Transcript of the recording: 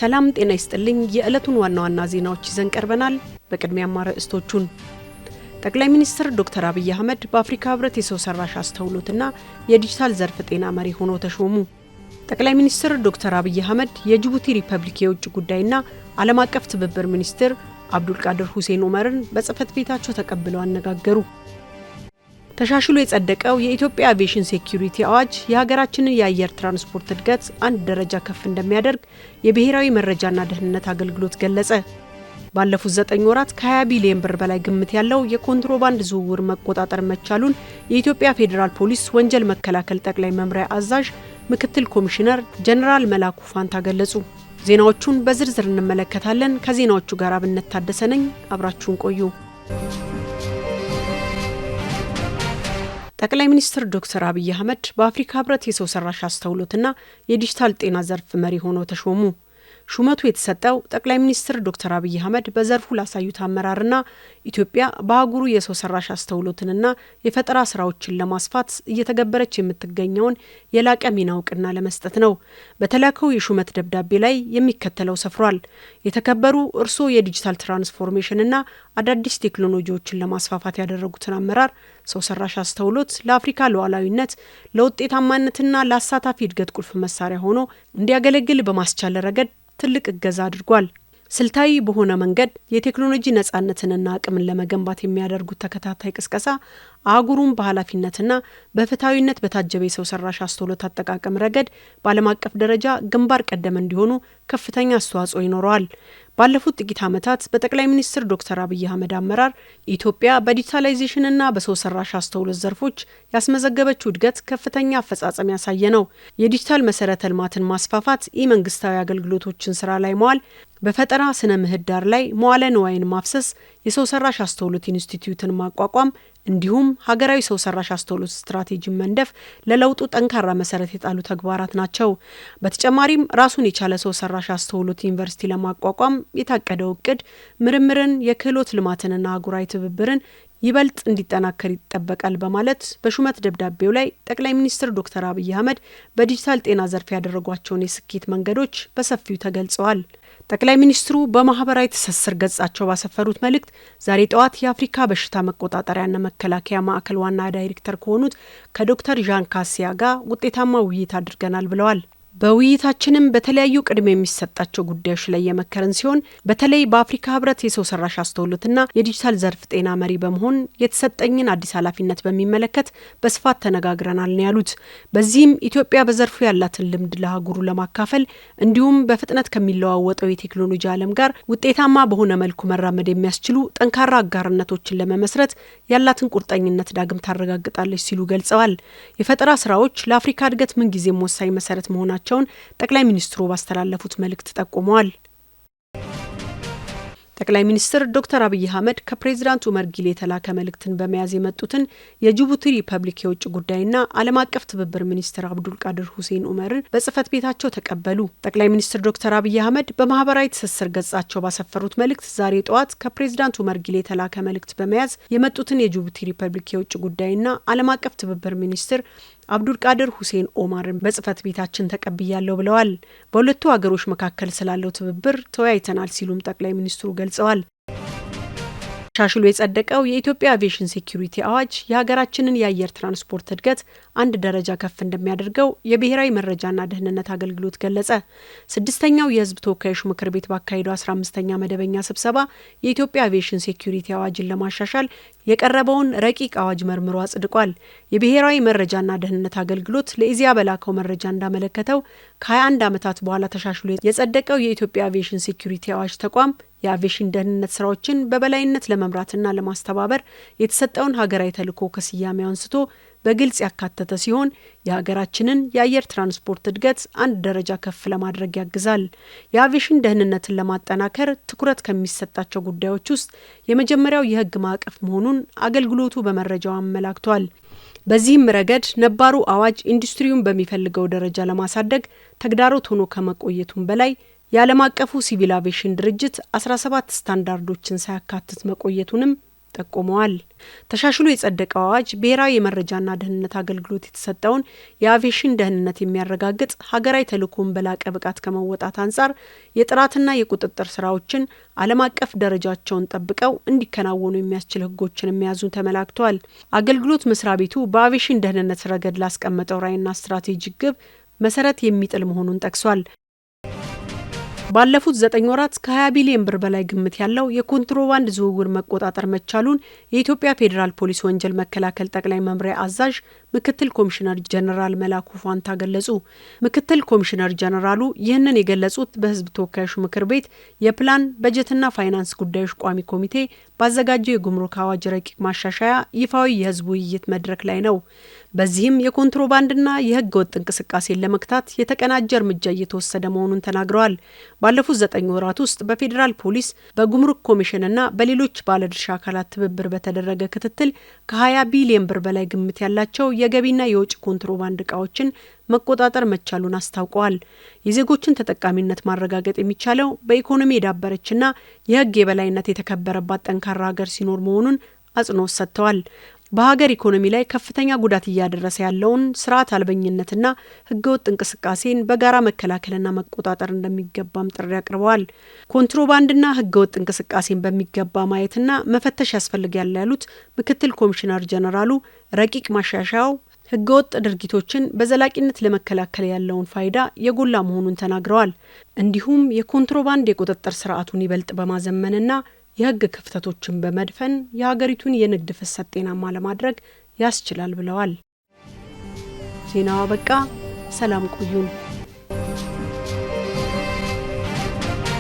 ሰላም ጤና ይስጥልኝ። የዕለቱን ዋና ዋና ዜናዎች ይዘን ቀርበናል። በቅድሚያ ማርዕስቶቹን ጠቅላይ ሚኒስትር ዶክተር አብይ አህመድ በአፍሪካ ህብረት የሰው ሰራሽ አስተውሎትና የዲጂታል ዘርፍ ጤና መሪ ሆነው ተሾሙ። ጠቅላይ ሚኒስትር ዶክተር አብይ አህመድ የጅቡቲ ሪፐብሊክ የውጭ ጉዳይና ዓለም አቀፍ ትብብር ሚኒስትር አብዱልቃድር ሁሴን ኡመርን በጽህፈት ቤታቸው ተቀብለው አነጋገሩ። ተሻሽሎ የጸደቀው የኢትዮጵያ አቪዬሽን ሴኩሪቲ አዋጅ የሀገራችንን የአየር ትራንስፖርት እድገት አንድ ደረጃ ከፍ እንደሚያደርግ የብሔራዊ መረጃና ደህንነት አገልግሎት ገለጸ። ባለፉት 9 ወራት ከ20 ቢሊዮን ብር በላይ ግምት ያለው የኮንትሮባንድ ዝውውር መቆጣጠር መቻሉን የኢትዮጵያ ፌዴራል ፖሊስ ወንጀል መከላከል ጠቅላይ መምሪያ አዛዥ ምክትል ኮሚሽነር ጀነራል መላኩ ፋንታ ገለጹ። ዜናዎቹን በዝርዝር እንመለከታለን። ከዜናዎቹ ጋር አብነት ታደሰ ነኝ። አብራችሁን ቆዩ። ጠቅላይ ሚኒስትር ዶክተር አብይ አህመድ በአፍሪካ ህብረት የሰው ሰራሽ አስተውሎትና የዲጂታል ጤና ዘርፍ መሪ ሆነው ተሾሙ። ሹመቱ የተሰጠው ጠቅላይ ሚኒስትር ዶክተር አብይ አህመድ በዘርፉ ላሳዩት አመራርና ኢትዮጵያ በአህጉሩ የሰው ሰራሽ አስተውሎትንና የፈጠራ ስራዎችን ለማስፋት እየተገበረች የምትገኘውን የላቀ ሚና እውቅና ለመስጠት ነው። በተላከው የሹመት ደብዳቤ ላይ የሚከተለው ሰፍሯል። የተከበሩ እርስዎ የዲጂታል ትራንስፎርሜሽንና አዳዲስ ቴክኖሎጂዎችን ለማስፋፋት ያደረጉትን አመራር ሰው ሰራሽ አስተውሎት ለአፍሪካ ሉዓላዊነት፣ ለውጤታማነትና ለአሳታፊ እድገት ቁልፍ መሳሪያ ሆኖ እንዲያገለግል በማስቻል ረገድ ትልቅ እገዛ አድርጓል። ስልታዊ በሆነ መንገድ የቴክኖሎጂ ነጻነትንና አቅምን ለመገንባት የሚያደርጉት ተከታታይ ቅስቀሳ አህጉሩን በኃላፊነትና በፍትሐዊነት በታጀበ የሰው ሰራሽ አስተውሎት አጠቃቀም ረገድ በዓለም አቀፍ ደረጃ ግንባር ቀደም እንዲሆኑ ከፍተኛ አስተዋጽኦ ይኖረዋል። ባለፉት ጥቂት ዓመታት በጠቅላይ ሚኒስትር ዶክተር አብይ አህመድ አመራር ኢትዮጵያ በዲጂታላይዜሽንና በሰው ሰራሽ አስተውሎት ዘርፎች ያስመዘገበችው እድገት ከፍተኛ አፈጻጸም ያሳየ ነው። የዲጂታል መሰረተ ልማትን ማስፋፋት፣ ኢመንግስታዊ አገልግሎቶችን ስራ ላይ መዋል፣ በፈጠራ ስነ ምህዳር ላይ መዋለ ንዋይን ማፍሰስ፣ የሰው ሰራሽ አስተውሎት ኢንስቲትዩትን ማቋቋም እንዲሁም ሀገራዊ ሰው ሰራሽ አስተውሎት ስትራቴጂን መንደፍ ለለውጡ ጠንካራ መሰረት የጣሉ ተግባራት ናቸው። በተጨማሪም ራሱን የቻለ ሰው ሰራሽ አስተውሎት ዩኒቨርሲቲ ለማቋቋም የታቀደው እቅድ ምርምርን፣ የክህሎት ልማትንና አህጉራዊ ትብብርን ይበልጥ እንዲጠናከር ይጠበቃል በማለት በሹመት ደብዳቤው ላይ ጠቅላይ ሚኒስትር ዶክተር አብይ አህመድ በዲጂታል ጤና ዘርፍ ያደረጓቸውን የስኬት መንገዶች በሰፊው ተገልጸዋል። ጠቅላይ ሚኒስትሩ በማህበራዊ ትስስር ገጻቸው ባሰፈሩት መልእክት ዛሬ ጠዋት የአፍሪካ በሽታ መቆጣጠሪያና መከላከያ ማዕከል ዋና ዳይሬክተር ከሆኑት ከዶክተር ዣን ካሲያ ጋር ውጤታማ ውይይት አድርገናል ብለዋል። በውይይታችንም በተለያዩ ቅድሚያ የሚሰጣቸው ጉዳዮች ላይ የመከረን ሲሆን በተለይ በአፍሪካ ህብረት የሰው ሰራሽ አስተውሎትና የዲጂታል ዘርፍ ጤና መሪ በመሆን የተሰጠኝን አዲስ ኃላፊነት በሚመለከት በስፋት ተነጋግረናል ነው ያሉት። በዚህም ኢትዮጵያ በዘርፉ ያላትን ልምድ ለአህጉሩ ለማካፈል እንዲሁም በፍጥነት ከሚለዋወጠው የቴክኖሎጂ ዓለም ጋር ውጤታማ በሆነ መልኩ መራመድ የሚያስችሉ ጠንካራ አጋርነቶችን ለመመስረት ያላትን ቁርጠኝነት ዳግም ታረጋግጣለች ሲሉ ገልጸዋል። የፈጠራ ስራዎች ለአፍሪካ እድገት ምንጊዜም ወሳኝ መሰረት መሆናቸው ጠቅላይ ሚኒስትሩ ባስተላለፉት መልእክት ጠቁመዋል። ጠቅላይ ሚኒስትር ዶክተር አብይ አህመድ ከፕሬዚዳንት ኡመር ጊሌ የተላከ መልእክትን በመያዝ የመጡትን የጅቡቲ ሪፐብሊክ የውጭ ጉዳይና ዓለም አቀፍ ትብብር ሚኒስትር አብዱልቃድር ሁሴን ኡመርን በጽህፈት ቤታቸው ተቀበሉ። ጠቅላይ ሚኒስትር ዶክተር አብይ አህመድ በማህበራዊ ትስስር ገጻቸው ባሰፈሩት መልእክት ዛሬ ጠዋት ከፕሬዚዳንት ኡመር ጊሌ የተላከ መልእክት በመያዝ የመጡትን የጅቡቲ ሪፐብሊክ የውጭ ጉዳይና ዓለም አቀፍ ትብብር ሚኒስትር አብዱልቃድር ሁሴን ኡመርን በጽህፈት ቤታችን ተቀብያለሁ ብለዋል። በሁለቱ ሀገሮች መካከል ስላለው ትብብር ተወያይተናል ሲሉም ጠቅላይ ሚኒስትሩ ገልጸዋል። ተሻሽሎ የጸደቀው የኢትዮጵያ አቪዬሽን ሴኩሪቲ አዋጅ የሀገራችንን የአየር ትራንስፖርት እድገት አንድ ደረጃ ከፍ እንደሚያደርገው የብሔራዊ መረጃና ደህንነት አገልግሎት ገለጸ። 6ኛው የህዝብ ተወካዮች ምክር ቤት ባካሄደው 15ኛ መደበኛ ስብሰባ የኢትዮጵያ አቪዬሽን ሴኩሪቲ አዋጅን ለማሻሻል የቀረበውን ረቂቅ አዋጅ መርምሮ አጽድቋል። የብሔራዊ መረጃና ደህንነት አገልግሎት ለኢዜአ በላከው መረጃ እንዳመለከተው ከ21 ዓመታት በኋላ ተሻሽሎ የጸደቀው የኢትዮጵያ አቪዬሽን ሴኩሪቲ አዋጅ ተቋም የአቪዬሽን ደህንነት ስራዎችን በበላይነት ለመምራትና ለማስተባበር የተሰጠውን ሀገራዊ ተልዕኮ ከስያሜው አንስቶ በግልጽ ያካተተ ሲሆን የሀገራችንን የአየር ትራንስፖርት እድገት አንድ ደረጃ ከፍ ለማድረግ ያግዛል። የአቪዬሽን ደህንነትን ለማጠናከር ትኩረት ከሚሰጣቸው ጉዳዮች ውስጥ የመጀመሪያው የህግ ማዕቀፍ መሆኑን አገልግሎቱ በመረጃው አመላክቷል። በዚህም ረገድ ነባሩ አዋጅ ኢንዱስትሪውን በሚፈልገው ደረጃ ለማሳደግ ተግዳሮት ሆኖ ከመቆየቱም በላይ የዓለም አቀፉ ሲቪል አቪዬሽን ድርጅት 17 ስታንዳርዶችን ሳያካትት መቆየቱንም ጠቁመዋል። ተሻሽሎ የጸደቀው አዋጅ ብሔራዊ የመረጃና ደህንነት አገልግሎት የተሰጠውን የአቪዬሽን ደህንነት የሚያረጋግጥ ሀገራዊ ተልዕኮን በላቀ ብቃት ከመወጣት አንጻር የጥራትና የቁጥጥር ስራዎችን ዓለም አቀፍ ደረጃቸውን ጠብቀው እንዲከናወኑ የሚያስችል ሕጎችን መያዙ ተመላክቷል። አገልግሎት መስሪያ ቤቱ በአቪዬሽን ደህንነት ረገድ ላስቀመጠው ራዕይና ስትራቴጂክ ግብ መሰረት የሚጥል መሆኑን ጠቅሷል። ባለፉት 9 ወራት ከ20 ቢሊዮን ብር በላይ ግምት ያለው የኮንትሮባንድ ዝውውር መቆጣጠር መቻሉን የኢትዮጵያ ፌዴራል ፖሊስ ወንጀል መከላከል ጠቅላይ መምሪያ አዛዥ ምክትል ኮሚሽነር ጀነራል መላኩ ፋንታ ገለጹ። ምክትል ኮሚሽነር ጀነራሉ ይህንን የገለጹት በሕዝብ ተወካዮች ምክር ቤት የፕላን በጀትና ፋይናንስ ጉዳዮች ቋሚ ኮሚቴ ባዘጋጀው የጉምሩክ አዋጅ ረቂቅ ማሻሻያ ይፋዊ የሕዝብ ውይይት መድረክ ላይ ነው። በዚህም የኮንትሮባንድና የሕገ ወጥ እንቅስቃሴን ለመግታት የተቀናጀ እርምጃ እየተወሰደ መሆኑን ተናግረዋል። ባለፉት 9 ወራት ውስጥ በፌዴራል ፖሊስ በጉምሩክ ኮሚሽንና በሌሎች ባለድርሻ አካላት ትብብር በተደረገ ክትትል ከ20 ቢሊዮን ብር በላይ ግምት ያላቸው የገቢና የውጭ ኮንትሮባንድ እቃዎችን መቆጣጠር መቻሉን አስታውቀዋል። የዜጎችን ተጠቃሚነት ማረጋገጥ የሚቻለው በኢኮኖሚ የዳበረችና የሕግ የበላይነት የተከበረባት ጠንካራ ሀገር ሲኖር መሆኑን አጽንኦት ሰጥተዋል። በሀገር ኢኮኖሚ ላይ ከፍተኛ ጉዳት እያደረሰ ያለውን ስርዓት አልበኝነትና ህገወጥ እንቅስቃሴን በጋራ መከላከልና መቆጣጠር እንደሚገባም ጥሪ አቅርበዋል። ኮንትሮባንድና ህገወጥ እንቅስቃሴን በሚገባ ማየትና መፈተሽ ያስፈልጋል ያሉት ምክትል ኮሚሽነር ጀነራሉ ረቂቅ ማሻሻያው ህገወጥ ድርጊቶችን በዘላቂነት ለመከላከል ያለውን ፋይዳ የጎላ መሆኑን ተናግረዋል። እንዲሁም የኮንትሮባንድ የቁጥጥር ስርዓቱን ይበልጥ በማዘመንና የህግ ክፍተቶችን በመድፈን የሀገሪቱን የንግድ ፍሰት ጤናማ ለማድረግ ያስችላል ብለዋል። ዜናው አበቃ። ሰላም ቆዩን።